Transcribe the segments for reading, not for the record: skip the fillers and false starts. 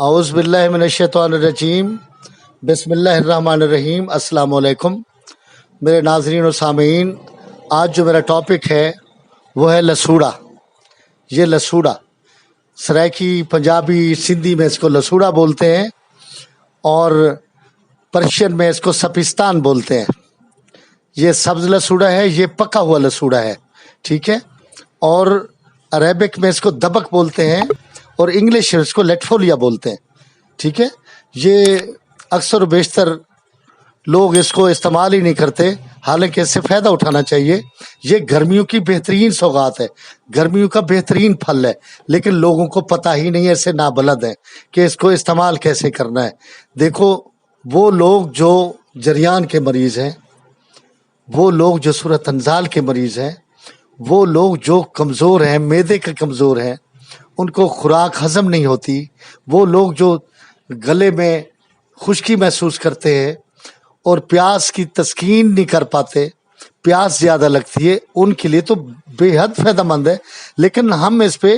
اعوذ باللہ من الشیطان الرجیم، بسم اللہ الرحمن الرحیم۔ السلام علیکم میرے ناظرین و سامعین، آج جو میرا ٹاپک ہے وہ ہے لسوڑا۔ یہ لسوڑا سرائکی، پنجابی، سندھی میں اس کو لسوڑا بولتے ہیں اور پرشین میں اس کو سپستان بولتے ہیں۔ یہ سبز لسوڑا ہے، یہ پکا ہوا لسوڑا ہے، ٹھیک ہے۔ اور عربک میں اس کو دبک بولتے ہیں اور انگلش میں اس کو لیٹفولیا بولتے ہیں، ٹھیک ہے۔ یہ اکثر و بیشتر لوگ اس کو استعمال ہی نہیں کرتے، حالانکہ اس سے فائدہ اٹھانا چاہیے۔ یہ گرمیوں کی بہترین سوغات ہے، گرمیوں کا بہترین پھل ہے، لیکن لوگوں کو پتہ ہی نہیں ہے، ایسے نابلد ہیں کہ اس کو استعمال کیسے کرنا ہے۔ دیکھو، وہ لوگ جو جریان کے مریض ہیں، وہ لوگ جو صورت انزال کے مریض ہیں، وہ لوگ جو کمزور ہیں، معدے کے کمزور ہیں، ان کو خوراک ہضم نہیں ہوتی، وہ لوگ جو گلے میں خشکی محسوس کرتے ہیں اور پیاس کی تسکین نہیں کر پاتے، پیاس زیادہ لگتی ہے، ان کے لیے تو بے حد فائدہ مند ہے۔ لیکن ہم اس پہ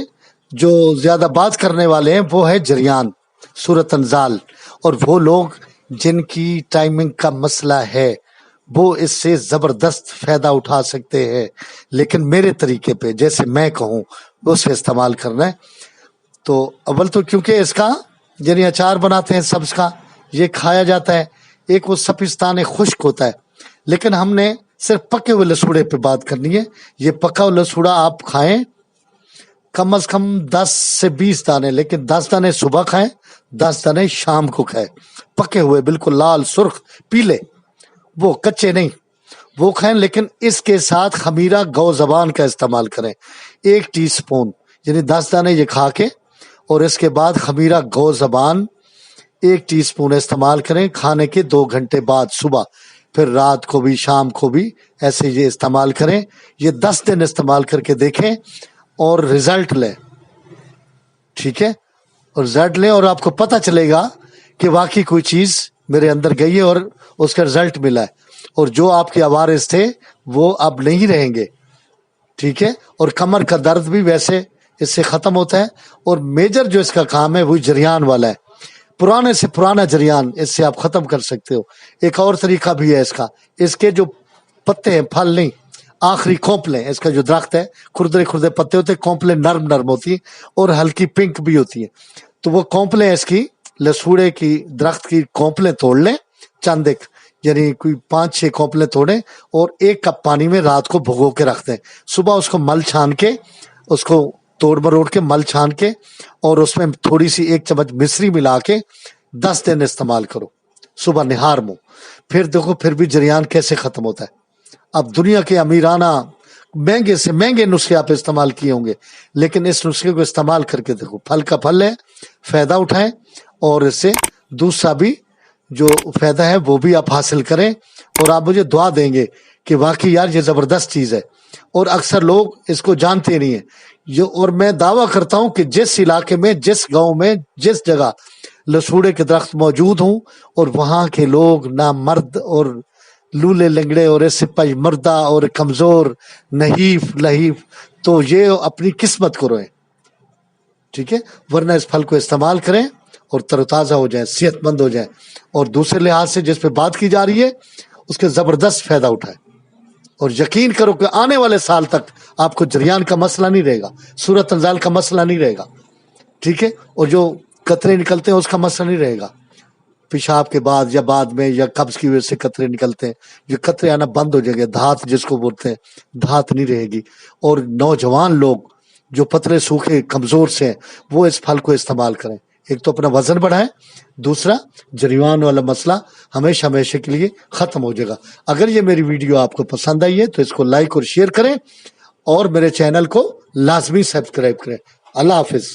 جو زیادہ بات کرنے والے ہیں وہ ہے جریان، صورت انزال، اور وہ لوگ جن کی ٹائمنگ کا مسئلہ ہے وہ اس سے زبردست فائدہ اٹھا سکتے ہیں، لیکن میرے طریقے پہ جیسے میں کہوں اس سے استعمال کرنا ہے۔ تو اول تو کیونکہ اس کا یعنی اچار بناتے ہیں سبز کا، یہ کھایا جاتا ہے، ایک وہ سپستان خشک ہوتا ہے، لیکن ہم نے صرف پکے ہوئے لسوڑے پہ بات کرنی ہے۔ یہ پکا ہوا لسوڑا آپ کھائیں کم از کم 10 سے 20 دانے، لیکن 10 دانے صبح کھائیں، 10 دانے شام کو کھائیں، پکے ہوئے بالکل لال سرخ پیلے، وہ کچے نہیں، وہ کھائیں۔ لیکن اس کے ساتھ خمیرہ گو زبان کا استعمال کریں، 1 ٹی سپون، یعنی 10 دانے یہ کھا کے، اور اس کے بعد خمیرہ گو زبان 1 ٹی سپون استعمال کریں کھانے کے 2 گھنٹے بعد صبح، پھر رات کو بھی شام کو بھی ایسے یہ استعمال کریں۔ یہ 10 دن استعمال کر کے دیکھیں اور رزلٹ لیں، ٹھیک ہے، اور رزلٹ لیں اور آپ کو پتہ چلے گا کہ واقعی کوئی چیز میرے اندر گئی ہے اور اس کا رزلٹ ملا ہے، اور جو آپ کے عوارض تھے وہ اب نہیں رہیں گے، ٹھیک ہے۔ اور کمر کا درد بھی ویسے اس سے ختم ہوتا ہے، اور میجر جو اس کا کام ہے وہ جریان والا ہے، پرانے سے پرانا جریان اس سے آپ ختم کر سکتے ہو۔ ایک اور طریقہ بھی ہے اس کا، اس کے جو پتے ہیں، پھل نہیں، آخری کونپلیں، اس کا جو درخت ہے کھردرے کھردرے پتے ہوتے ہیں، کونپلیں نرم نرم ہوتی ہیں اور ہلکی پنک بھی ہوتی ہیں، تو وہ کونپلیں اس کی لسوڑے کی درخت کی کونپلیں توڑ لیں، چند ایک، یعنی کوئی 5-6 کونپلیں توڑیں اور 1 کپ پانی میں رات کو بھگو کے رکھ دیں، صبح اس کو مل چھان کے، اس کو توڑ مروڑ کے مل چھان کے، اور اس میں تھوڑی سی 1 چمچ مصری ملا کے 10 دن استعمال کرو، صبح نہار منہ، پھر دیکھو پھر بھی جریان کیسے ختم ہوتا ہے۔ اب دنیا کے امیرانہ مہنگے سے مہنگے نسخے آپ استعمال کیے ہوں گے، لیکن اس نسخے کو استعمال کر کے دیکھو، پھل کا پھل ہے، فائدہ اٹھائیں، اور اس سے دوسرا بھی جو فائدہ ہے وہ بھی آپ حاصل کریں، اور آپ مجھے دعا دیں گے کہ واقعی یار یہ زبردست چیز ہے، اور اکثر لوگ اس کو جانتے نہیں ہیں۔ اور میں دعویٰ کرتا ہوں کہ جس علاقے میں، جس گاؤں میں، جس جگہ لسوڑے کے درخت موجود ہوں، اور وہاں کے لوگ نہ مرد اور لولے لنگڑے اور اس سے پج مردہ اور کمزور نحیف لحیف، تو یہ اپنی قسمت کو روئیں، ٹھیک ہے، ورنہ اس پھل کو استعمال کریں اور تر و تازہ ہو جائیں، صحت مند ہو جائیں، اور دوسرے لحاظ سے جس پہ بات کی جا رہی ہے اس کے زبردست فائدہ اٹھائیں، اور یقین کرو کہ آنے والے سال تک آپ کو جریان کا مسئلہ نہیں رہے گا، صورت انزال کا مسئلہ نہیں رہے گا، ٹھیک ہے، اور جو قطرے نکلتے ہیں اس کا مسئلہ نہیں رہے گا، پیشاب کے بعد یا بعد میں یا قبض کی وجہ سے قطرے نکلتے ہیں، یہ قطرے آنا بند ہو جائیں گے، دھات جس کو بولتے ہیں، دھات نہیں رہے گی۔ اور نوجوان لوگ جو پتلے سوکھے کمزور سے ہیں وہ اس پھل کو استعمال کریں، ایک تو اپنا وزن بڑھائیں، دوسرا جریان والا مسئلہ ہمیشہ ہمیشہ کے لیے ختم ہو جائے گا۔ اگر یہ میری ویڈیو آپ کو پسند آئی ہے تو اس کو لائک اور شیئر کریں، اور میرے چینل کو لازمی سبسکرائب کریں۔ اللہ حافظ۔